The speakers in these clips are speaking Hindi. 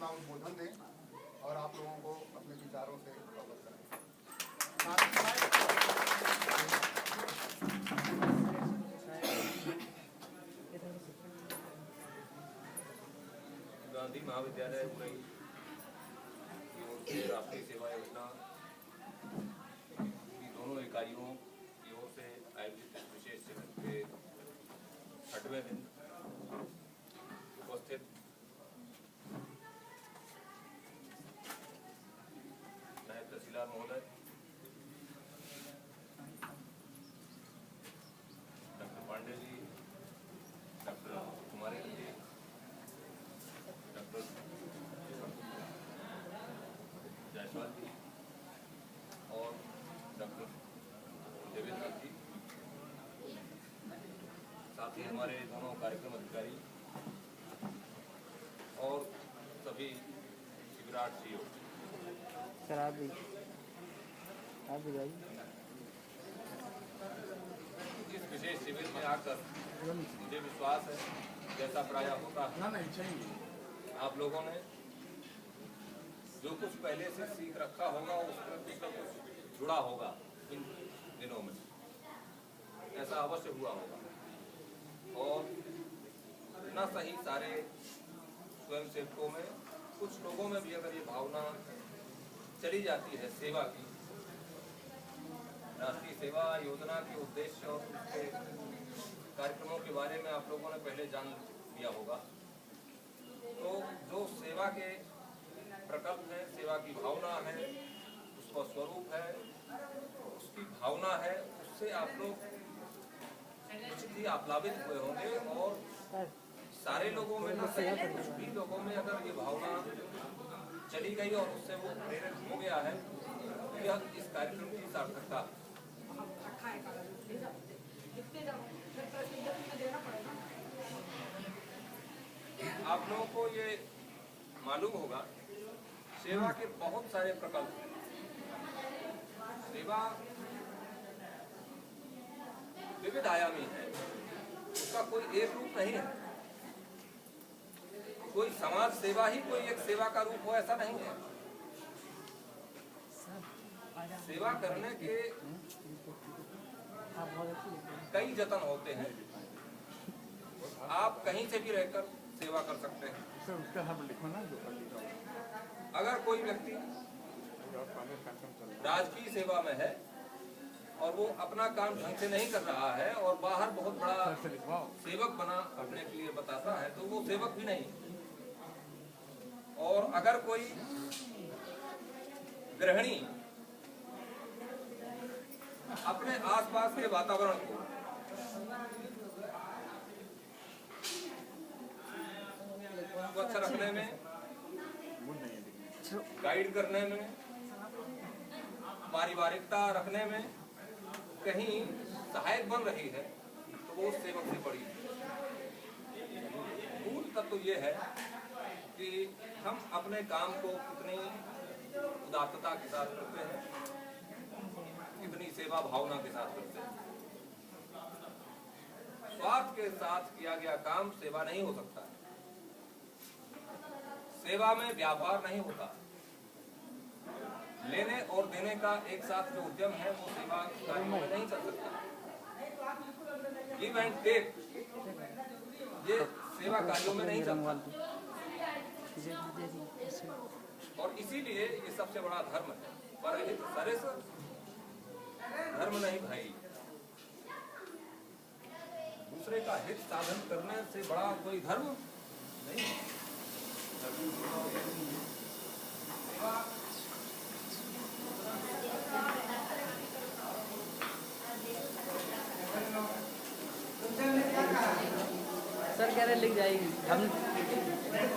अपना उद्बोधन दें और आप लोगों को अपने विचारों से अवगत कराएं। गांधी महाविद्यालय उरई राष्ट्रीय सेवा योजना की दोनों इकाइयों की ओर से आयोजित विशेष शिविर के 6वें दिन उपस्थित नायब तहसीलदार महोदय, doctor Pandey ji, doctor Kumari ji, doctor Jaiswal जी और डॉक्टर देवेंद्र जी, साथ ही हमारे दोनों कार्यक्रम अधिकारी और सभी शिविरार्थियों। सर आप भी जाइए। इस विशेष शिविर में आकर मुझे विश्वास है, जैसा प्रायः होता है, आप लोगों ने जो कुछ पहले से सीख रखा होगा उसमें कुछ न कुछ जुड़ा होगा। इन दिनों में ऐसा अवश्य हुआ होगा और न सही सारे स्वयंसेवकों में, कुछ लोगों में भी अगर ये भावना चली जाती है सेवा की, राष्ट्रीय सेवा योजना के उद्देश्य और उसके कार्यक्रमों के बारे में आप लोगों ने पहले जान लिया होगा, तो जो सेवा के प्रकल्प है, सेवा की भावना है, उसका स्वरूप है, उसकी भावना है, उससे आप लोग निश्चित ही आप्लावित हुए होंगे और सारे लोगों में ना सही कुछ भी लोगों में अगर ये भावना चली गई और उससे वो प्रेरित हो गया है, तो यह इस कार्यक्रम की सार्थकता। आप लोगों को ये मालूम होगा, सेवा के बहुत सारे प्रकल्प हैं। सेवा विविध आयामी है, उसका कोई एक रूप नहीं है। कोई समाज सेवा ही कोई एक सेवा का रूप हो ऐसा नहीं है। सेवा करने के कई जतन होते हैं। आप कहीं से भी रहकर सेवा कर सकते हैं। अगर कोई व्यक्ति राजकीय सेवा में है और वो अपना काम ढंग से नहीं कर रहा है और बाहर बहुत बड़ा सेवक बना अपने के लिए बताता है, तो वो सेवक भी नहीं। और अगर कोई गृहिणी अपने आसपास के वातावरण को स्वच्छ रखने में, गाइड करने में, पारिवारिकता रखने में कहीं सहायक बन रही है, तो वो सेवक से बड़ी है। मूल तत्व ये है कि हम अपने काम को कितनी उदात्तता के साथ करते हैं, कितनी सेवा भावना के साथ करते हैं। स्वार्थ के साथ किया गया काम सेवा नहीं हो सकता। सेवा में व्यापार नहीं होता। लेने और देने का एक साथ जो उद्यम है वो सेवा कार्यों में नहीं चल सकता। गिव एंड टेक ये सेवा कार्यों में नहीं चलता। और इसीलिए ये सबसे बड़ा धर्म है। परहित सरिस धर्म नहीं भाई। दूसरे का हित साधन करने से बड़ा कोई धर्म नहीं है। सर कह रहे लिख जाएगी हम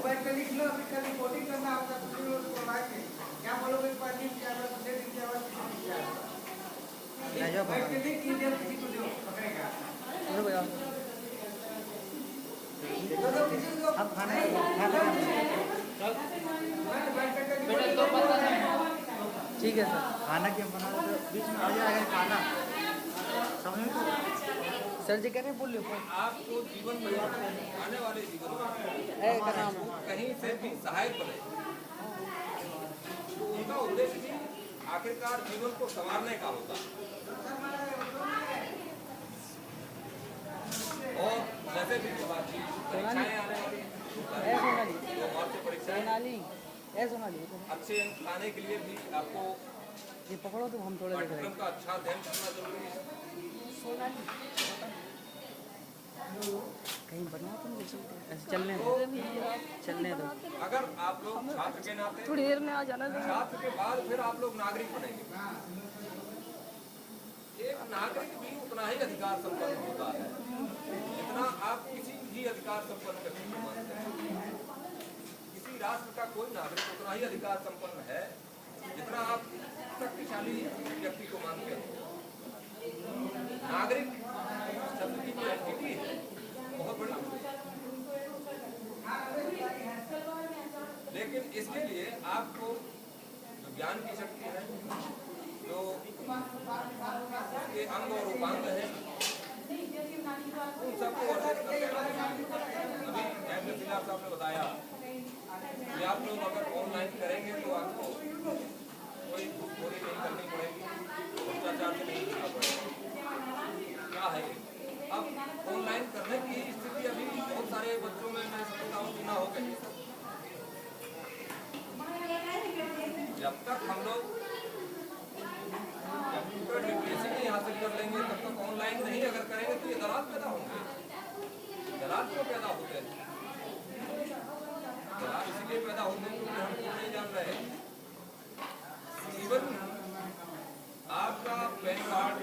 बैठ कर लिख लो। अभी कल रिपोर्टिंग करना होगा तो क्या बोलोगे? बैठ के लिख कीजिए, किसी को जो पकड़ेगा हम खाना ठीक है सर। खाना क्या बना बीच में आ जाएगा खाना समझ में। सर जी कह रहे हैं बोलिए आपको जीवन में आने वाले जीवन में ए का नाम कहीं से भी सहायक बने, तो उनका उद्देश्य भी आखिरकार जीवन को संवारने का होता है। और जैसे भी परीक्षाएं आने वाली ए सोनाली तो और से परीक्षाएं सोनाली ए सोनाली अच्छे अंक लाने के लिए भी आपको ये पकड़ो तो हम थोड़े देख रहे पाठ्यक्रम का अच्छा अध्ययन करना जरूरी है। कहीं बनवा तो नहीं चलते ऐसे चलने दो अगर आप लोग छात्र के नाते थोड़ी देर में आ जाना छात्र के बाद फिर आप लोग नागरिक बनेंगे। एक नागरिक भी उतना ही अधिकार संपन्न होता है जितना आप किसी भी अधिकार संपन्न व्यक्ति को मानते हैं। किसी राष्ट्र का कोई नागरिक उतना ही अधिकार संपन्न है जितना आप शक्तिशाली व्यक्ति को मानते हैं। नागरिक शब्द की जो एंटिटी है बहुत बड़ी होती है, लेकिन इसके लिए आपको जो ज्ञान की शक्ति है, जो उसके अंग और उपांग है, उन सबको अर्जित करके अभी तहसीलदार साहब ने बताया कि आप लोग अगर ऑनलाइन करेंगे तो आपको कोई घूसखोरी नहीं करनी पड़ेगी, भ्रष्टाचार से नहीं करना पड़ेगा। क्या है अब ऑनलाइन करने की स्थिति अभी बहुत सारे बच्चों में मैं समझता हूँ कि ना हो गई। जब तक हम लोग कंप्यूटर लिटरेसी नहीं हासिल कर लेंगे तब तक ऑनलाइन नहीं अगर करेंगे तो ये दलाल पैदा होंगे। दलाल क्यों पैदा होते हैं? दलाल इसलिए पैदा होते हैं क्योंकि हम क्यों नहीं जान रहे। इवन आपका पैन कार्ड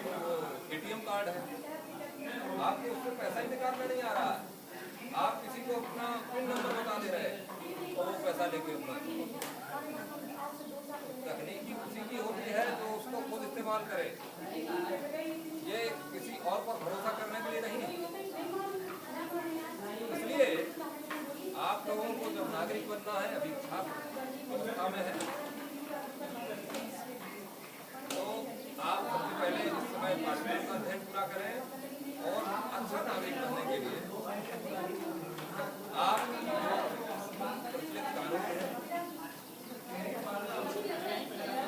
एटीएम कार्ड है, आपको उससे पैसा ही निकालना नहीं आ रहा है, आप किसी को अपना पिन नंबर बता दे रहे हैं और वो पैसा लेके अपना तकनीकी उसी की होती है तो उसको खुद इस्तेमाल करे, ये किसी और पर भरोसा करने के लिए नहीं। इसलिए आप लोगों को जब नागरिक बनना है, अभी छात्र अवस्था में है, तो आप सबसे पहले इस समय पाठ्यक्रम का अध्ययन पूरा करें और अच्छा नागरिक बनने के लिए आप प्रचलित कानून है,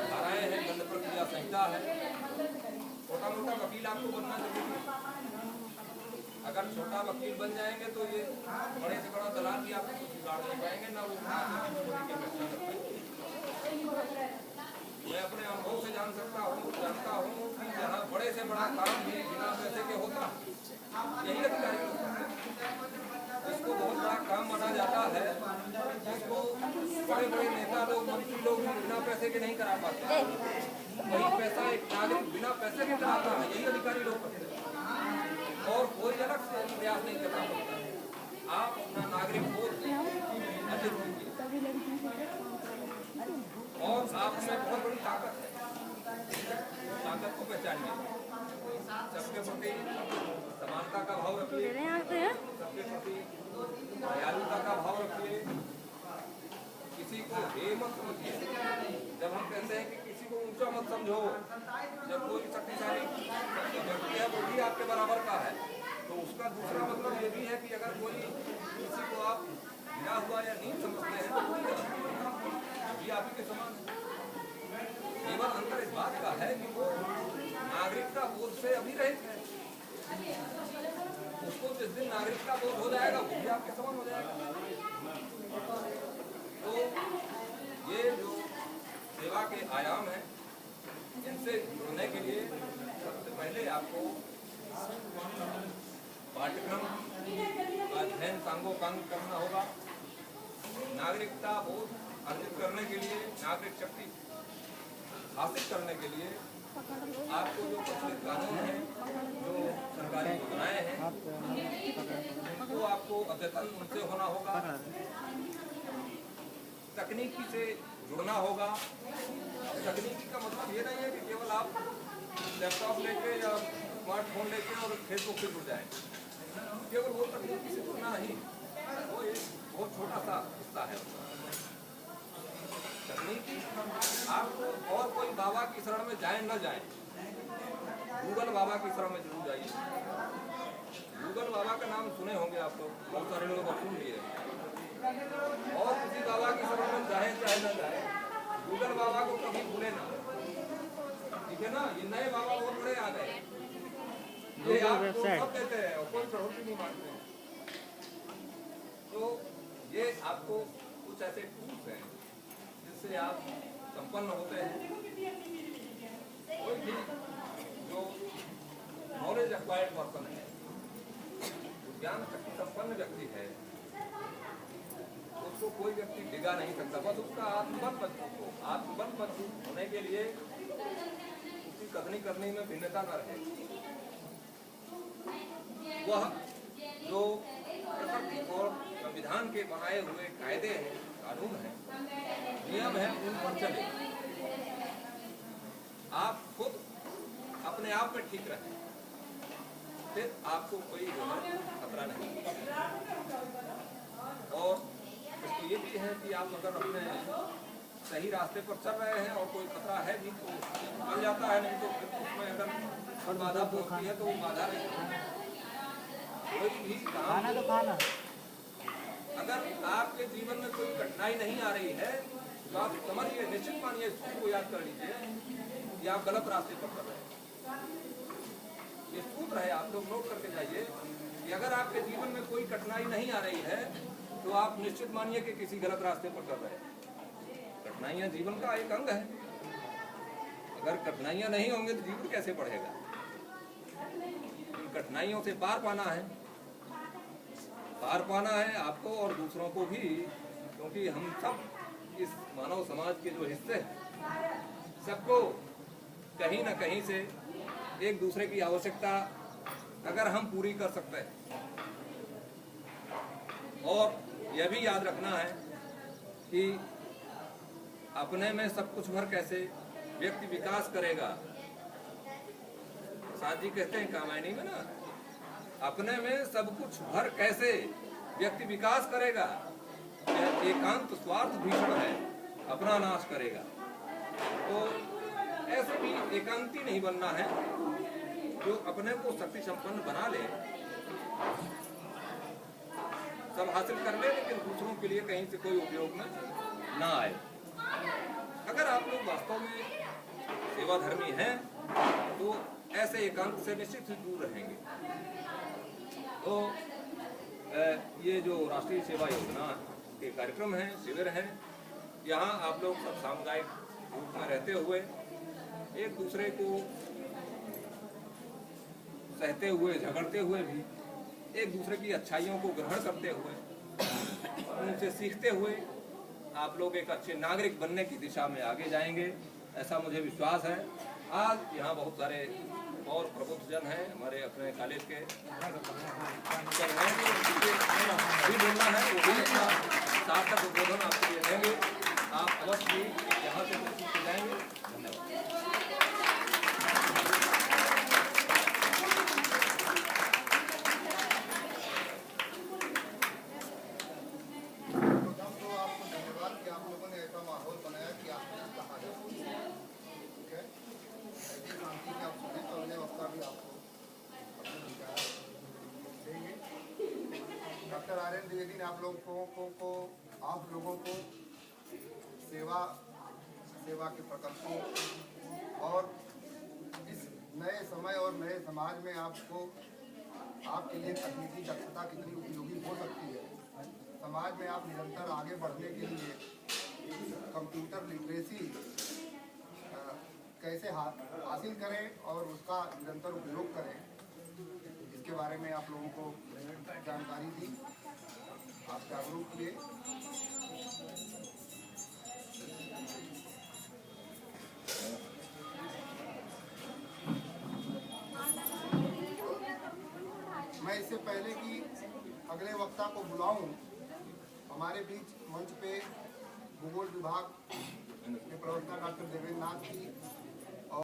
धाराएं हैं, दंड प्रक्रिया संहिता है, छोटा मोटा वकील आपको बनना जरूरी है। अगर छोटा वकील बन जाएंगे तो ये बड़े से बड़ा दलाल भी आपको कुछ बिगाड़ नहीं पाएंगे, ना वो के रक्षा कर पाएंगे। मैं अपने अनुभव से जानता हूँ कि जहाँ बड़े से बड़ा काम भी बिना पैसे के होता यही अधिकारी लोग करते हैं। जिसको बहुत बड़ा काम माना जाता है, जिसको बड़े बड़े नेता लोग मंत्री लोग बिना पैसे के नहीं करा पाते, वही पैसा एक नागरिक बिना पैसे के कराता है, यही अधिकारी लोग करते हैं और कोई अलग से प्रयास नहीं करना पड़ता। आप अपना नागरिक बोध अर्जित कीजिए और आप में बहुत बड़ी ताकत है, ताकत को पहचानिए, सबके प्रति समानता का भाव रखिए, सबके प्रति दयालुता का भाव रखिए, किसी को हे मत समझिए। जब हम कहते हैं कि किसी को ऊंचा मत समझो, जब कोई शक्तिशाली व्यक्ति है वो भी आपके बराबर का है, तो उसका दूसरा मतलब ये भी है कि अगर कोई किसी को आप गिरा हुआ या नीच समझते हैं तो भी आप ही के समान है। केवल अंतर इस बात का है कि वो नागरिकता बोध से अभी रहित है, उसको जिस दिन नागरिकता बोध हो जाएगा वो भी आपके समान हो जाएगा। तो ये जो सेवा के आयाम हैं, इनसे जुड़ने के लिए सबसे पहले आपको पाठ्यक्रम का अध्ययन सांगोपांग करना होगा। नागरिकता बोध अर्जित करने के लिए, नागरिक शक्ति हासिल करने के लिए आपको जो प्रचलित कानून है, जो सरकारी योजनाएं हैं, उनको आपको अद्यतन उनसे होना होगा, तकनीकी से जुड़ना होगा। तकनीकी का मतलब ये नहीं है कि केवल आप लैपटॉप लेके या स्मार्टफोन लेके और फेसबुक से जुड़ जाए, केवल वो तकनीकी से जुड़ना नहीं, वो एक बहुत छोटा सा हिस्सा है। तकनीकी आपको और कोई बाबा की शरण में जाए न जाए, गूगल बाबा की शरण में जरूर जाइए। गूगल बाबा का नाम सुने होंगे आप लोग, बहुत सारे लोग सुन लिए। और किसी बाबा की शरण में चाहे चाहे न जाए, गूगल बाबा को कभी भूले ना, ठीक है ना। ये नए बाबा बहुत बड़े आ गए, ये आपको सब देते हैं और कोई चढ़ौती नहीं मानते हैं। तो ये आपको कुछ ऐसे टूल्स हैं जिससे आप संपन्न होते हैं। कोई भी जो नॉलेज एक्वायर्ड पर्सन है, ज्ञान शक्ति संपन्न व्यक्ति है, उसको कोई व्यक्ति डिगा नहीं सकता। बस उसका आत्मबल मजबूत होने के लिए उसकी कथनी करने में भिन्नता न रहे। वह जो प्रकृति और संविधान के बनाए हुए कायदे हैं, कानून हैं, नियम हैं, उन पर चले। आप खुद अपने आप में ठीक रहें, फिर आपको कोई खतरा नहीं। और इसको ये भी है कि आप अगर अपने सही रास्ते पर चल रहे हैं और कोई खतरा है भी तो बन जाता है, नहीं तो फिर उसमें अगर बाधा पहुंचती है तो वो बाधा नहीं। कोई भी काम अगर आपके जीवन में कोई कठिनाई नहीं आ रही है तो आप समझिए, निश्चित मानिए, इसको याद कर लीजिए कि आप गलत रास्ते पर चल रहे हैं। ये सूत्र है, आप लोग नोट करके जाइए कि अगर आपके जीवन में कोई कठिनाई नहीं आ रही है तो आप निश्चित मानिए कि किसी गलत रास्ते पर चल रहे हैं। कठिनाइयां जीवन का एक अंग है, अगर कठिनाइयां नहीं होंगी तो जीवन कैसे बढ़ेगा। इन कठिनाइयों से पार पाना है आपको और दूसरों को भी, क्योंकि हम सब इस मानव समाज के जो हिस्से हैं, सबको कहीं ना कहीं से एक दूसरे की आवश्यकता अगर हम पूरी कर सकते हैं। और यह भी याद रखना है कि अपने में सब कुछ भर कैसे व्यक्ति विकास करेगा। साथ जी कहते हैं कामायनी में ना, अपने में सब कुछ भर कैसे व्यक्ति विकास करेगा, यह एकांत स्वार्थ भीषण है, अपना नाश करेगा। तो ऐसे भी एकांती नहीं बनना है जो अपने को शक्ति संपन्न बना ले, सब हासिल कर ले, लेकिन दूसरों के लिए कहीं से कोई उपयोग में ना आए। अगर आप लोग वास्तव में सेवाधर्मी हैं तो ऐसे एकांत से निश्चित ही दूर रहेंगे। तो ये जो राष्ट्रीय सेवा योजना के कार्यक्रम हैं, शिविर हैं, यहाँ आप लोग सब सामुदायिक रूप में रहते हुए, एक दूसरे को सहते हुए, झगड़ते हुए भी, एक दूसरे की अच्छाइयों को ग्रहण करते हुए, उनसे सीखते हुए आप लोग एक अच्छे नागरिक बनने की दिशा में आगे जाएंगे, ऐसा मुझे विश्वास है। आज यहाँ बहुत सारे और प्रबुद्ध जन हैं हमारे अपने कॉलेज के, भी बोलना है, वो भी अपना सार्थक उद्बोधन आपके लिए देंगे। आप अवश्य ही यहाँ से प्रस्तुत जाएंगे। धन्यवाद। आप लोगों ने ऐसा माहौल बनाया कि आपने कहा है, ठीक है, ऐसी शांति की आप सुने तो अगले वक्ता भी आपको अपने विचार देंगे। डॉक्टर आर्यन द्विवेदी ने आप लोगों को सेवा के प्रकल्पों और इस नए समय और नए समाज में आपके लिए तकनीकी दक्षता कितनी उपयोगी हो सकती है, समाज में आप निरंतर आगे बढ़ने के लिए कंप्यूटर लिटरेसी कैसे हासिल करें और उसका निरंतर उपयोग करें, इसके बारे में आप लोगों को जानकारी दी, आप जागरूक किए। मैं इससे पहले कि अगले वक्ता को बुलाऊं, हमारे बीच मंच पे भूगोल विभाग के प्रवक्ता डॉक्टर देवेंद्र नाथ जी